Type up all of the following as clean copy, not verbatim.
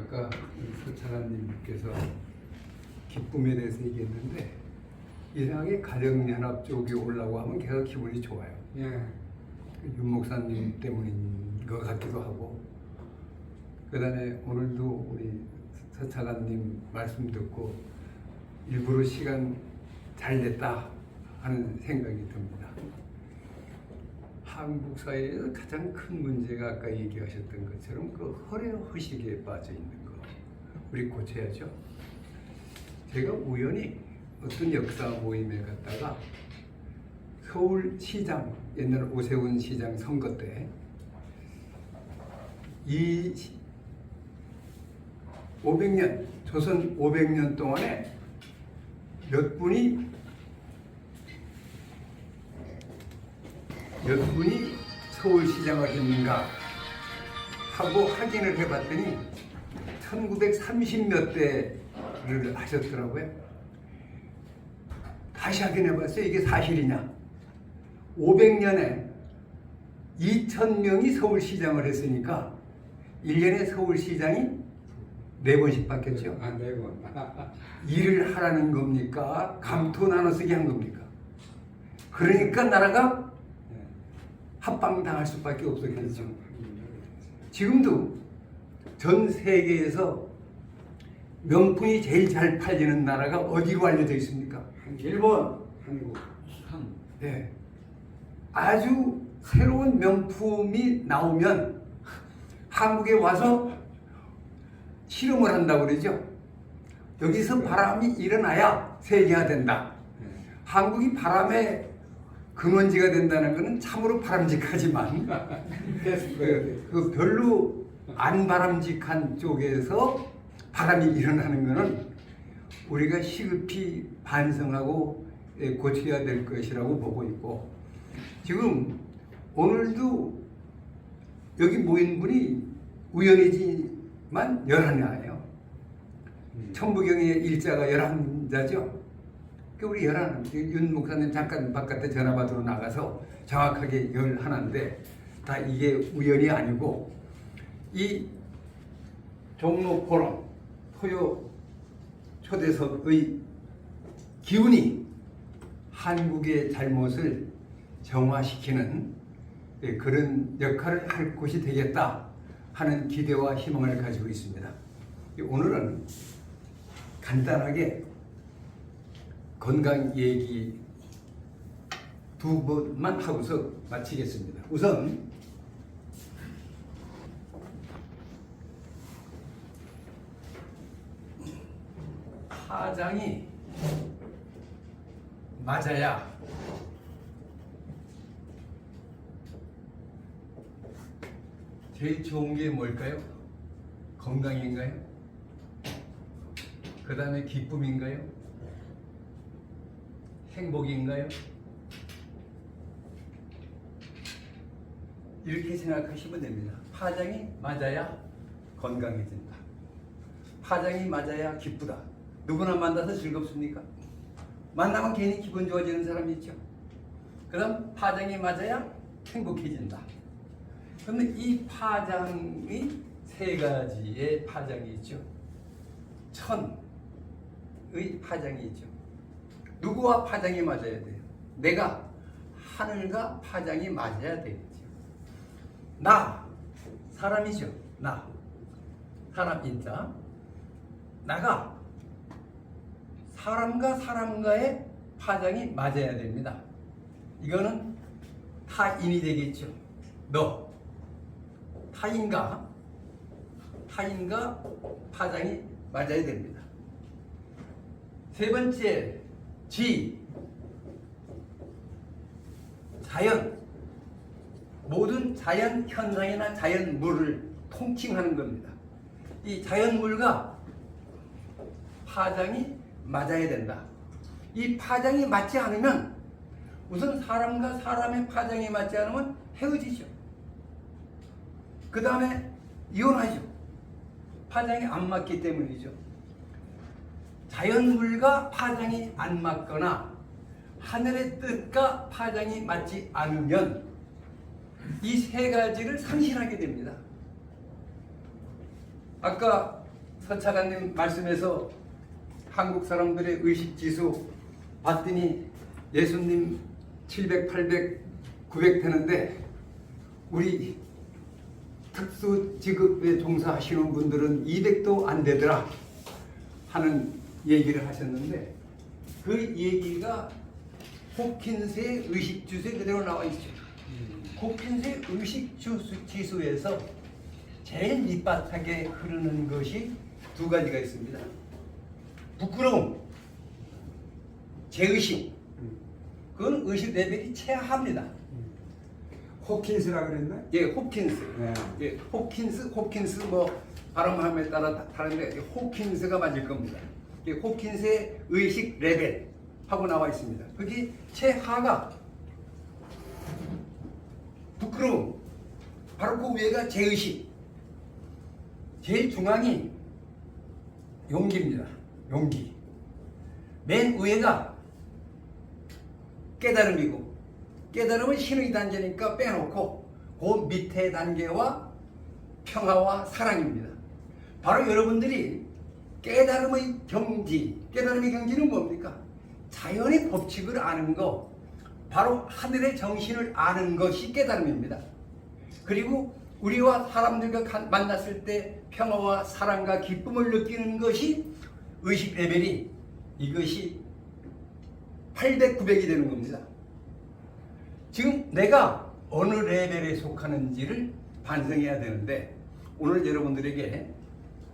아까 서차관님께서 기쁨에 대해서 얘기했는데 이상하게 가정연합 쪽이 올라고 하면 걔가 기분이 좋아요. 예. 윤 목사님 때문인 것 같기도 하고, 그다음에 오늘도 우리 서차관님 말씀 듣고 일부러 시간 잘 냈다 하는 생각이 듭니다. 한국 사회에서 가장 큰 문제가 아까 얘기하셨던 것처럼 그 허례 허식에 빠져 있는 거, 우리 고쳐야죠. 제가 우연히 어떤 역사 모임에 갔다가 서울시장, 옛날 오세훈 시장 선거 때 이 500년, 조선 500년 동안에 몇 분이 서울시장을 했는가 하고 확인을 해봤더니 1930몇 대를 하셨더라고요. 다시 확인해봤어요. 이게 사실이냐. 500년에 2,000명이 서울시장을 했으니까 1년에 서울시장이 4번씩 바뀌었죠. 아, 4번. 일을 하라는 겁니까? 감토 나눠쓰기 한 겁니까? 그러니까 나라가 합방당할 수밖에 없었겠죠. 지금도 전 세계에서 명품이 제일 잘 팔리는 나라가 어디로 알려져 있습니까? 일본, 한국. 네. 아주 새로운 명품이 나오면 한국에 와서 실험을 한다고 그러죠. 여기서 바람이 일어나야 세계화된다. 한국이 바람의 근원지가 된다는 것은 참으로 바람직하지만 그 별로 안 바람직한 쪽에서 바람이 일어나는 것은 우리가 시급히 반성하고 고쳐야 될 것이라고 보고 있고, 지금 오늘도 여기 모인 분이 우연이지만 11이에요. 천부경의 일자가 11자죠. 우리 11, 윤 목사님 잠깐 바깥에 전화 받으러 나가서 정확하게 11인데 다 이게 우연이 아니고, 이 종로 포럼 토요 초대석의 기운이 한국의 잘못을 정화시키는 그런 역할을 할 곳이 되겠다 하는 기대와 희망을 가지고 있습니다. 오늘은 간단하게 건강 얘기 2번만 하고서 마치겠습니다. 우선 파장이 맞아야 제일 좋은 게 뭘까요? 건강인가요? 그 다음에 기쁨인가요? 행복인가요? 이렇게 생각하시면 됩니다. 파장이 맞아야 건강해진다. 파장이 맞아야 기쁘다. 누구나 만나서 즐겁습니까? 만나면 괜히 기분 좋아지는 사람이 있죠. 그럼 파장이 맞아야 행복해진다. 그러면 이 파장이 3가지의 파장이 있죠. 천의 파장이 있죠. 누구와 파장이 맞아야 돼요? 내가 하늘과 파장이 맞아야 되겠죠. 나, 사람이죠. 나, 사람인자. 나가 사람과 사람과의 파장이 맞아야 됩니다. 이거는 타인이 되겠죠. 너, 타인과 파장이 맞아야 됩니다. 3번째, 자연. 모든 자연 현상이나 자연물을 통칭하는 겁니다. 이 자연물과 파장이 맞아야 된다. 이 파장이 맞지 않으면, 우선 사람과 사람의 파장이 맞지 않으면 헤어지죠. 그 다음에 이혼하죠. 파장이 안 맞기 때문이죠. 자연물과 파장이 안 맞거나 하늘의 뜻과 파장이 맞지 않으면 이 3가지를 상실하게 됩니다. 아까 서차관님 말씀에서 한국 사람들의 의식지수 봤더니 예수님 700, 800, 900 되는데 우리 특수직업에 종사하시는 분들은 200도 안 되더라 하는 얘기를 하셨는데 그 얘기가 호킨스의 의식지수에 그대로 나와 있죠. 호킨스의 의식지수에서 제일 밑바닥에 흐르는 것이 두 가지가 있습니다. 부끄러움, 제의식. 그건 의식 레벨이 최하입니다. 호킨스라 그랬나? 예, 호킨스. 네. 예, 호킨스 뭐 발음함에 따라 다른데 호킨스가 맞을 겁니다. 예, 호킨스의 의식 레벨 하고 나와 있습니다. 그게 최하가 부끄러움, 바로 그 위에가 제의식, 제일 중앙이 용기입니다. 용기. 맨 위에가 깨달음이고, 깨달음은 신의 단계니까 빼놓고 그 밑에 단계와 평화와 사랑입니다. 바로 여러분들이 깨달음의 경지, 깨달음의 경지는 뭡니까? 자연의 법칙을 아는 거, 바로 하늘의 정신을 아는 것이 깨달음입니다. 그리고 우리와 사람들과 만났을 때 평화와 사랑과 기쁨을 느끼는 것이 의식 레벨이 이것이 800, 900이 되는 겁니다. 지금 내가 어느 레벨에 속하는지를 반성해야 되는데 오늘 여러분들에게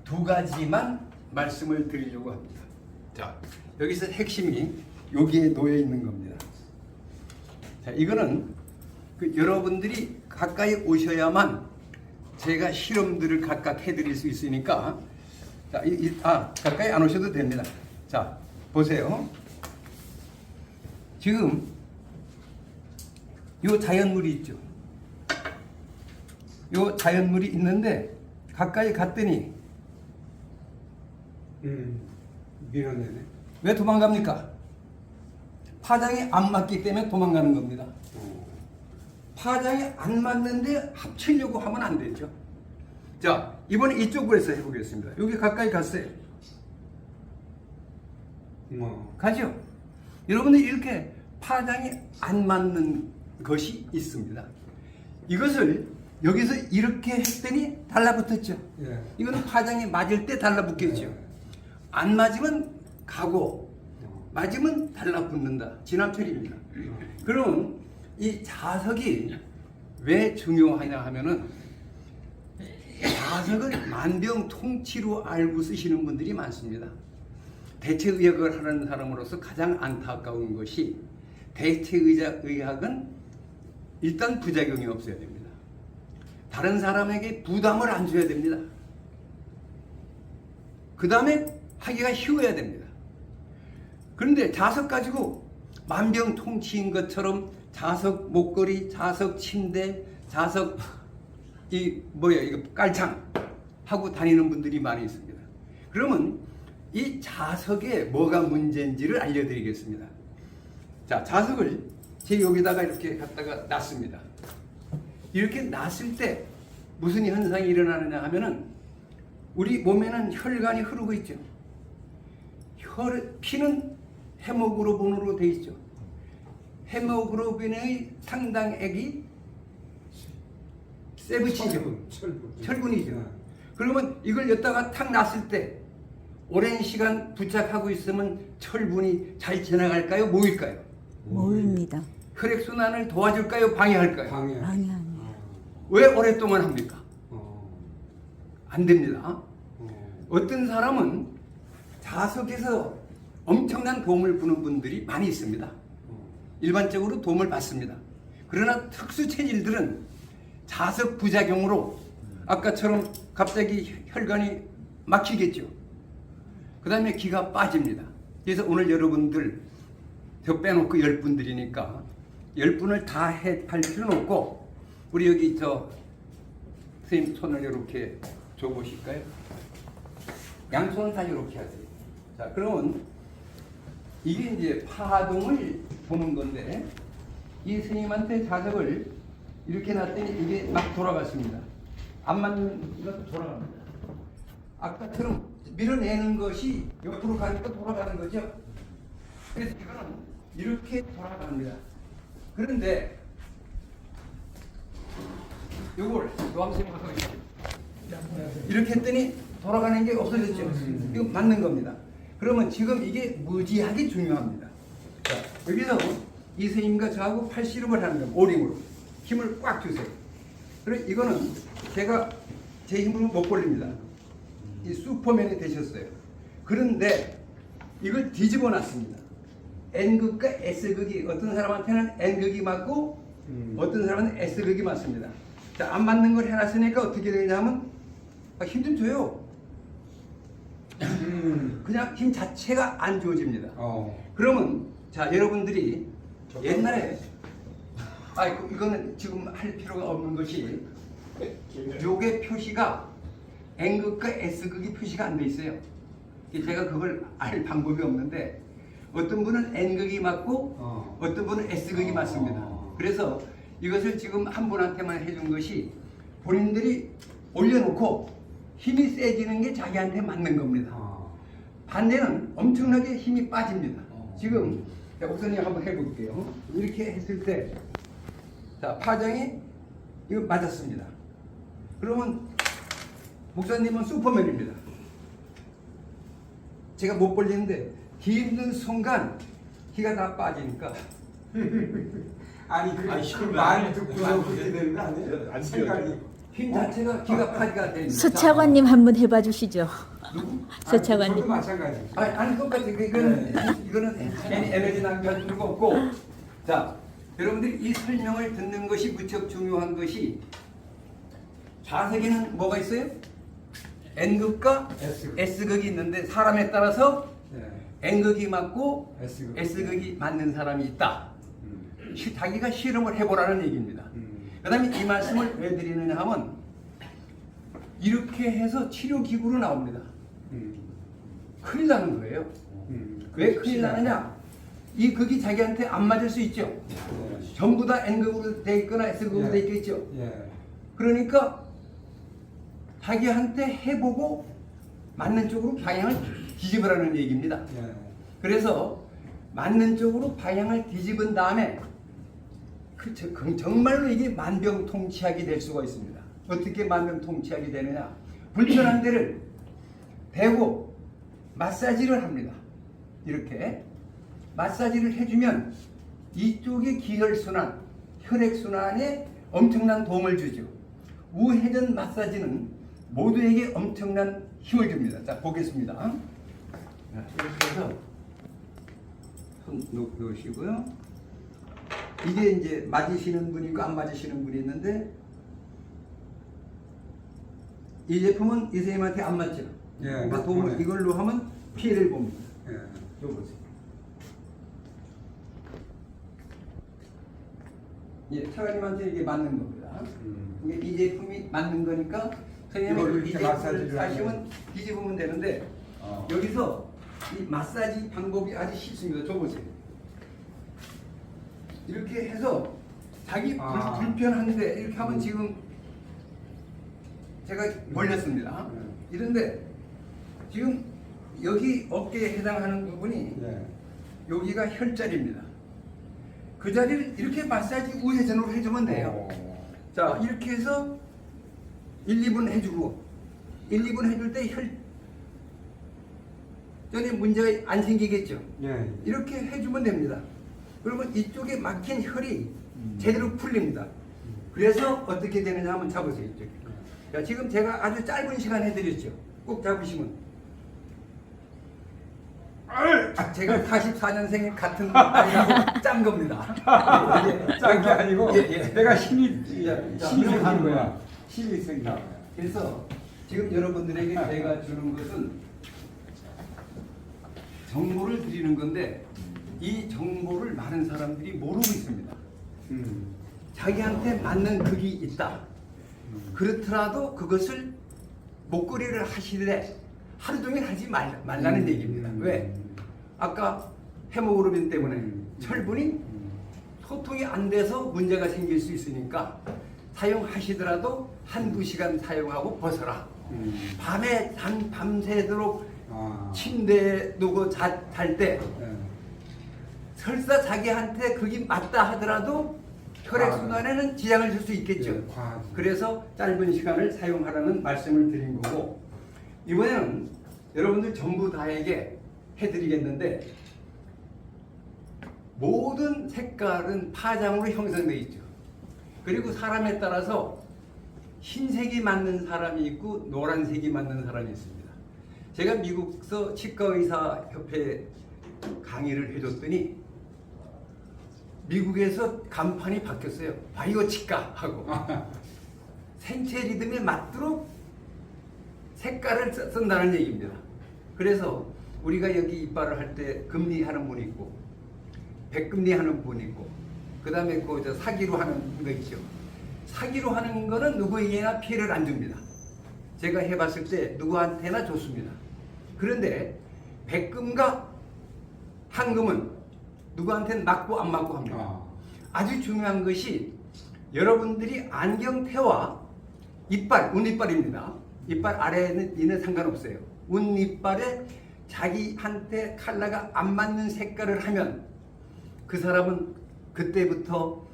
두 가지만 말씀을 드리려고 합니다. 자, 여기서 핵심이 여기에 놓여 있는 겁니다. 자, 이거는 여러분들이 가까이 오셔야만 제가 실험들을 각각 해드릴 수 있으니까 자, 가까이 안 오셔도 됩니다. 자, 보세요. 지금 요 자연물이 있죠. 요 자연물이 있는데 가까이 갔더니 밀어내네. 왜 도망갑니까? 파장이 안 맞기 때문에 도망가는 겁니다. 파장이 안 맞는데 합치려고 하면 안 되죠. 자, 이번에 이쪽으로 해서 해보겠습니다. 여기 가까이 갔어요. 가죠? 여러분들 이렇게 파장이 안 맞는 것이 있습니다. 이것을 여기서 이렇게 했더니 달라붙었죠. 예. 이거는 파장이 맞을 때 달라붙겠죠. 예. 안 맞으면 가고 맞으면 달라붙는다. 진압철입니다. 그럼 이 자석이 왜 중요하냐 하면은 자석을 만병통치로 알고 쓰시는 분들이 많습니다. 대체의학을 하는 사람으로서 가장 안타까운 것이 대체의학은 일단 부작용이 없어야 됩니다. 다른 사람에게 부담을 안 줘야 됩니다. 그 다음에 하기가 쉬워야 됩니다. 그런데 자석 가지고 만병통치인 것처럼 자석 목걸이, 자석 침대, 자석 이거 깔창 하고 다니는 분들이 많이 있습니다. 그러면 이 자석에 뭐가 문제인지를 알려드리겠습니다. 자, 자석을 제 여기다가 이렇게 갖다가 놨습니다. 이렇게 놨을 때 무슨 현상이 일어나느냐 하면은 우리 몸에는 혈관이 흐르고 있죠. 피는 헤모글로빈으로 되어 있죠. 헤모글로빈의 상당액이 세부치죠. 철분이죠. 그러면 이걸 여기다가 탁 놨을 때 오랜 시간 부착하고 있으면 철분이 잘 지나갈까요? 모일까요? 모입니다. 혈액순환을 도와줄까요? 방해할까요? 방해합니다. 왜 오랫동안 합니까? 안 됩니다. 어떤 사람은 자석에서 엄청난 도움을 주는 분들이 많이 있습니다. 일반적으로 도움을 받습니다. 그러나 특수 체질들은 자석 부작용으로 아까처럼 갑자기 혈관이 막히겠죠. 그 다음에 기가 빠집니다. 그래서 오늘 여러분들 저 빼놓고 10분들이니까 10분을 다 할 필요는 없고 우리 여기 선생님 손을 이렇게 줘보실까요? 양손을 다 이렇게 하세요. 자, 그러면 이게 이제 파동을 보는 건데 이 스님한테 자석을 이렇게 놨더니 이게 막 돌아갔습니다. 안 맞는 것도 돌아갑니다. 아까처럼 밀어내는 것이 옆으로 가니까 돌아가는 거죠. 그래서 이거는 이렇게 돌아갑니다. 그런데 요걸 요함생 이렇게 했더니 돌아가는 게 없어졌죠. 이거 맞는 겁니다. 그러면 지금 이게 무지하게 중요합니다. 자, 여기서 이 선생님과 저하고 팔씨름을 하는 겁니다. 오링으로 힘을 꽉 주세요. 그리고 이거는 제가 제 힘으로 못 벌립니다. 이 슈퍼맨이 되셨어요. 그런데 이걸 뒤집어 놨습니다. N극과 S극이 어떤 사람한테는 N극이 맞고 어떤 사람은 S극이 맞습니다. 자, 안 맞는 걸 해놨으니까 어떻게 되냐면 힘 좀 줘요. 그냥 힘 자체가 안 주어집니다. 그러면 자, 여러분들이 옛날에 이거는 지금 할 필요가 없는 것이 요게 표시가 N극과 S극이 표시가 안 돼 있어요. 제가 그걸 알 방법이 없는데 어떤 분은 N극이 맞고 어떤 분은 S극이 맞습니다. 그래서 이것을 지금 한 분한테만 해준 것이 본인들이 올려놓고 힘이 세지는 게 자기한테 맞는 겁니다. 반대는 엄청나게 힘이 빠집니다. 지금 옥선이 한번 해볼게요. 이렇게 했을 때 자, 파장이 이거 맞았습니다. 그러면 목사님은 슈퍼맨입니다. 제가 못 벌리는데 뒤집는 순간 기가 다 빠지니까 아니 그 말을 듣고서 그렇게 되는 거 아니에요? 생각이 힘 자체가 기가 파지가 됩니다. 서차관님 한번 해봐 주시죠. 누구? 서차관님. 저도 마찬가지. 아니 똑같이 이거는 괜히 에너지 낭비할 필요가 없고 자 여러분들이 이 설명을 듣는 것이 무척 중요한 것이 좌석에는 뭐가 있어요? N극과 S극이 있는데 사람에 따라서 N극이 맞고 S극이 맞는 사람이 있다. 자기가 실험을 해보라는 얘기입니다. 그 다음에 이 말씀을 왜 드리느냐 하면 이렇게 해서 치료기구로 나옵니다. 큰일 나는 거예요. 왜 큰일 나느냐? 이 극이 자기한테 안 맞을 수 있죠. 전부 다 N극으로 돼 있거나 S극으로 돼 있겠죠. 그러니까 자기한테 해보고 맞는 쪽으로 방향을 뒤집으라는 얘기입니다. 그래서 맞는 쪽으로 방향을 뒤집은 다음에 정말로 이게 만병통치약이 될 수가 있습니다. 어떻게 만병통치약이 되느냐? 불편한 데를 대고 마사지를 합니다. 이렇게 마사지를 해주면 이쪽의 기혈순환, 혈액순환에 엄청난 도움을 주죠. 우회전 마사지는 모두에게 엄청난 힘을 줍니다. 자, 보겠습니다. 이렇게 해서 손 놓으시고요. 이게 이제 맞으시는 분이 있고 안 맞으시는 분이 있는데 이 제품은 이 선생님한테 안 맞죠? 그러니까 도움을 이걸로 하면 피해를 봅니다. 이거 보세요. 예, 차관님한테 이게 맞는 겁니다. 이게 이 제품이 맞는 거니까 선생님이 이 제품을 사시면 뒤집으면 되는데 여기서 이 마사지 방법이 아주 쉽습니다. 저 보세요. 이렇게 해서 자기 불편한데 이렇게 하면 지금 제가 벌렸습니다. 이런데 지금 여기 어깨에 해당하는 부분이 여기가 혈자리입니다. 그 자리를 이렇게 마사지 우회전으로 해주면 돼요. 자, 이렇게 해서 1, 2분 해주고 1, 2분 해줄 때 혈전에 문제가 안 생기겠죠. 이렇게 해주면 됩니다. 그러면 이쪽에 막힌 혈이 제대로 풀립니다. 그래서 어떻게 되느냐 한번 잡으세요. 이쪽에. 자, 지금 제가 아주 짧은 시간 해드렸죠. 꼭 잡으시면. 제가 84년생이 같은 나이라고 짠 겁니다. 짠 게 아니고 내가 힘이 생긴 거야. 힘이 생긴 거야. 그래서 지금 여러분들에게 제가 주는 것은 정보를 드리는 건데 이 정보를 많은 사람들이 모르고 있습니다. 자기한테 맞는 극이 있다. 그렇더라도 그것을 목걸이를 하시되 하루 종일 하지 말라는 얘기입니다. 왜? 아까 헤모그로빈 때문에 철분이 소통이 안 돼서 문제가 생길 수 있으니까 사용하시더라도 한두 시간 사용하고 벗어라. 밤에 밤새도록 아. 침대에 누고 잘 때 예. 설사 자기한테 그게 맞다 하더라도 혈액 아, 순환에는 지장을 줄 수 있겠죠. 예, 과하지. 그래서 짧은 시간을 사용하라는 말씀을 드린 거고, 이번에는 여러분들 전부 다에게 해드리겠는데, 모든 색깔은 파장으로 형성되어 있죠. 그리고 사람에 따라서 흰색이 맞는 사람이 있고 노란색이 맞는 사람이 있습니다. 제가 미국서 치과의사협회 강의를 해줬더니 미국에서 간판이 바뀌었어요. 바이오 치과하고 생체 리듬에 맞도록 색깔을 쓴다는 얘기입니다. 그래서 우리가 여기 이빨을 할 때 금리 하는 분이 있고 백금리 하는 분이 있고 그 다음에 그 사기로 하는 거 있죠. 사기로 하는 거는 누구에게나 피해를 안 줍니다. 제가 해봤을 때 누구한테나 좋습니다. 그런데 백금과 황금은 누구한테는 맞고 안 맞고 합니다. 아주 중요한 것이 여러분들이 안경테와 이빨, 운이빨입니다. 이빨 아래에는 이는 상관없어요. 운이빨에 자기한테 컬러가 안 맞는 색깔을 하면 그 사람은 그때부터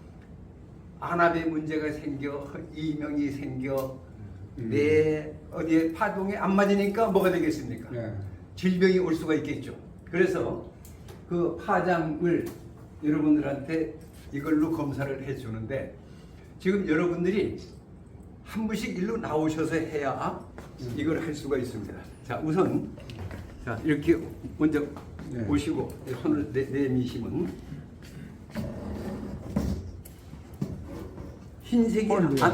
안압에 문제가 생겨, 이명이 생겨, 내 어디에 파동에 안 맞으니까 뭐가 되겠습니까? 네. 질병이 올 수가 있겠죠. 그래서 그 파장을 여러분들한테 이걸로 검사를 해주는데, 지금 여러분들이 한 분씩 일로 나오셔서 해야 이걸 할 수가 있습니다. 자, 우선 자 이렇게 먼저 네. 오시고 손을 내미시면 흰색이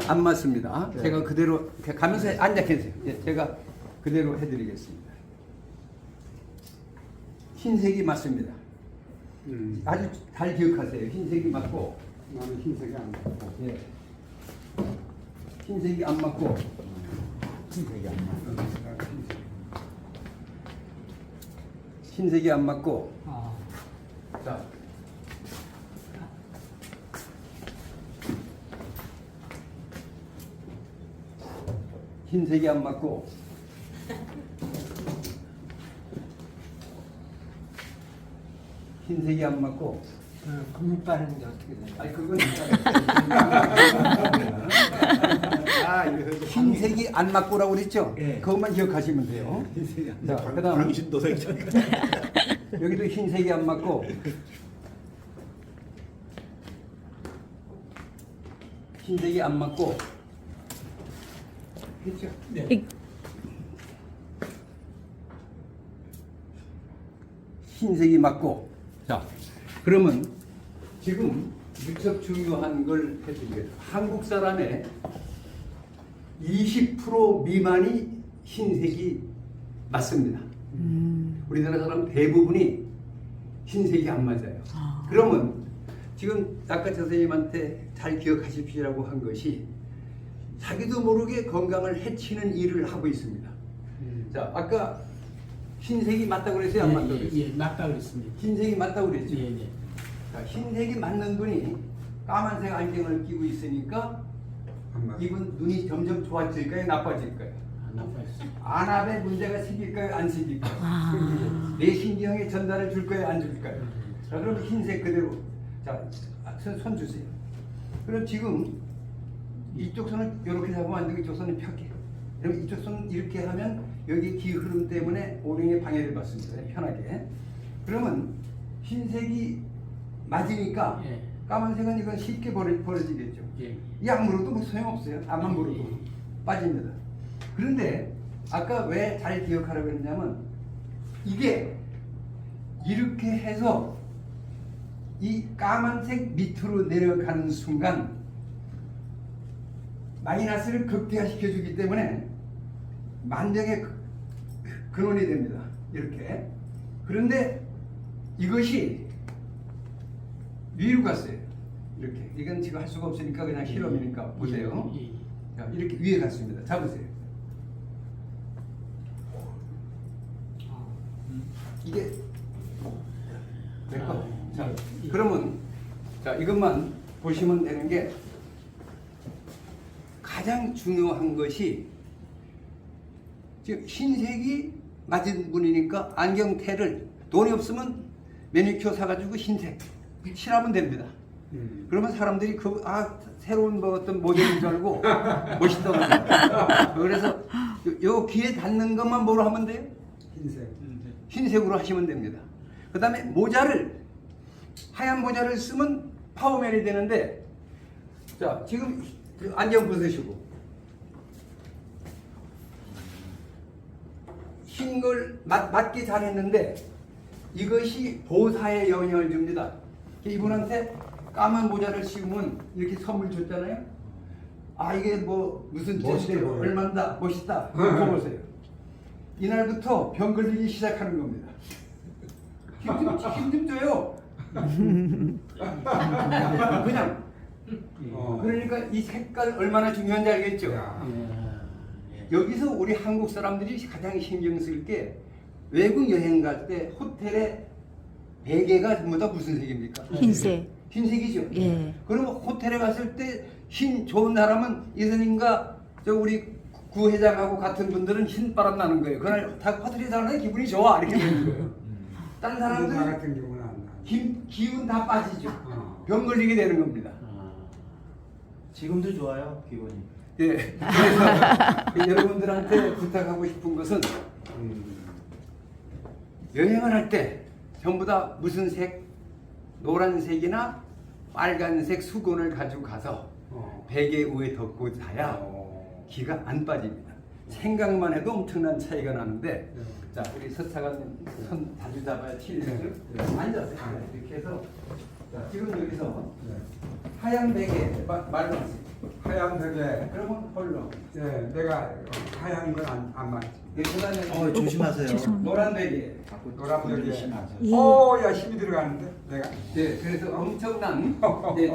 안 맞습니다. 네. 제가 그대로 가면서 앉아 계세요. 예, 제가 그대로 해드리겠습니다. 흰색이 맞습니다. 아주 잘 기억하세요. 흰색이 맞고, 나는 흰색이 안 맞고. 예. 흰색이 안 맞고, 흰색이 안 맞고. 흰색이 안 맞고, 자. 흰색이 안 맞고, 흰색이 안 맞고, 금리빨은 어떻게 돼요? 아니 그건 흰색이 안 맞고라고 그랬죠? 예. 그것만 기억하시면 돼요. 자, 그다음 당신도 생각. 여기도 흰색이 안 맞고, 흰색이 안 맞고, 그렇죠? 이- 흰색이 맞고. 자, 그러면 지금 무척 중요한 걸 해드리겠습니다. 한국 사람의 20% 미만이 흰색이 맞습니다. 우리나라 사람 대부분이 흰색이 안 맞아요. 그러면 지금 아까 선생님한테 잘 기억하십시오라고 한 것이 자기도 모르게 건강을 해치는 일을 하고 있습니다. 자, 아까 흰색이 맞다고 그랬어요? 안 맞다고 그랬어요? 예, 맞다 그랬습니다. 흰색이 맞다고 그랬죠? 예, 예. 자, 흰색이 맞는 분이 까만색 안경을 끼고 있으니까 안 맞고. 이분 눈이 점점 좋아질까요? 나빠질까요? 안 나빠졌어요. 안압에 문제가 생길까요? 안 생길까요? 내 신경에 전달을 줄까요? 안 줄까요? 자, 그럼 흰색 그대로. 자, 손 주세요. 그럼 지금 이쪽 손을 이렇게 잡으면 안 되고 이쪽 손은 펴게. 그럼 이쪽 손 이렇게 하면 여기 기 흐름 때문에 오링에 방해를 받습니다. 편하게. 그러면 흰색이 맞으니까 예. 까만색은 이건 쉽게 벌어지겠죠. 예. 이 안 물어도 뭐 소용없어요. 앞만 물어도 빠집니다. 그런데 아까 왜 잘 기억하라고 했냐면 이게 이렇게 해서 이 까만색 밑으로 내려가는 순간 마이너스를 극대화시켜 주기 때문에 만병의 근원이 됩니다. 이렇게. 그런데 이것이 위로 갔어요. 이렇게. 이건 지금 할 수가 없으니까 그냥 실험이니까 보세요. 예, 예. 자, 이렇게 위에 갔습니다. 잡으세요. 이게 될까? 자, 그러면 자 이것만 보시면 되는 게 가장 중요한 것이 지금 흰색이 맞은 분이니까 안경테를 돈이 없으면 매니큐어 사가지고 흰색 칠하면 됩니다. 그러면 사람들이 새로운 뭐 어떤 모델인 줄 알고 멋있다고 합니다. 그래서 요 귀에 닿는 것만 뭐로 하면 돼요? 흰색. 흰색으로 하시면 됩니다. 그 다음에 모자를 하얀 모자를 쓰면 파워맨이 되는데, 자 지금 안경 벗으시고 흰 걸 맞게 잘했는데 이것이 보사에 영향을 줍니다. 이분한테 까만 모자를 씌우면 이렇게 선물 줬잖아요. 아 이게 뭐 무슨 멋있게 뜻이에요? 보여요. 얼마나 멋있다. 보세요. 이날부터 병 걸리기 시작하는 겁니다. 힘 좀 줘요. 그냥. 그러니까 이 색깔 얼마나 중요한지 알겠죠? 여기서 우리 한국 사람들이 가장 신경 쓸 게 외국 여행 갈 때 호텔에 베개가 전부 다 무슨 색입니까? 흰색. 흰색이죠. 예. 그러면 호텔에 갔을 때 흰 좋은 사람은 이선님과 저 우리 구회장하고 같은 분들은 흰 바람 나는 거예요. 그날 다 호텔에 사는 기분이 좋아 이렇게 되는 거예요. 다른 나 사람들은 같은 경우는 안 나. 기운 다 빠지죠. 병 걸리게 되는 겁니다. 지금도 좋아요, 기분이. 예. 그래서 여러분들한테 부탁하고 싶은 것은 여행을 할 때 전부 다 무슨 색, 노란색이나 빨간색 수건을 가지고 가서 베개 위에 덮고 자야 기가 안 빠집니다. 생각만 해도 엄청난 차이가 나는데, 자 우리 서차관님 손 자주 잡아야 치료를 앉아서 이렇게 해서, 자 지금 여기서 하얀 베개 말랐어요. 하얀 베개. 그러면 홀로. 네, 내가 하얀 건 안 맞지. 그다음에 조심하세요. 죄송합니다. 노란 베개. 노란 베개. 예. 야 힘이 들어가는데 내가. 네, 그래서 엄청난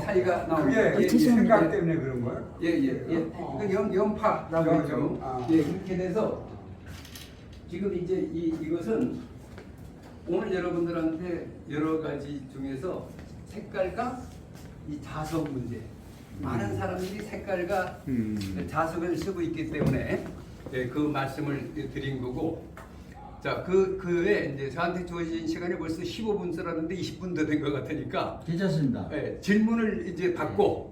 차이가 나옵니다. 그게 죄송합니다. 생각 때문에 그런 거야? 예. 연파라고 연, 했죠. 아. 예, 그렇게 돼서 지금 이제 이것은 오늘 여러분들한테 여러 가지 중에서 색깔과 이 자석 문제. 많은 사람들이 색깔과 자석을 쓰고 있기 때문에 그 말씀을 드린 거고, 자, 그에 이제 저한테 주어진 시간이 벌써 15분 쓰라는데 20분 더 된 것 같으니까 괜찮습니다. 질문을 이제 받고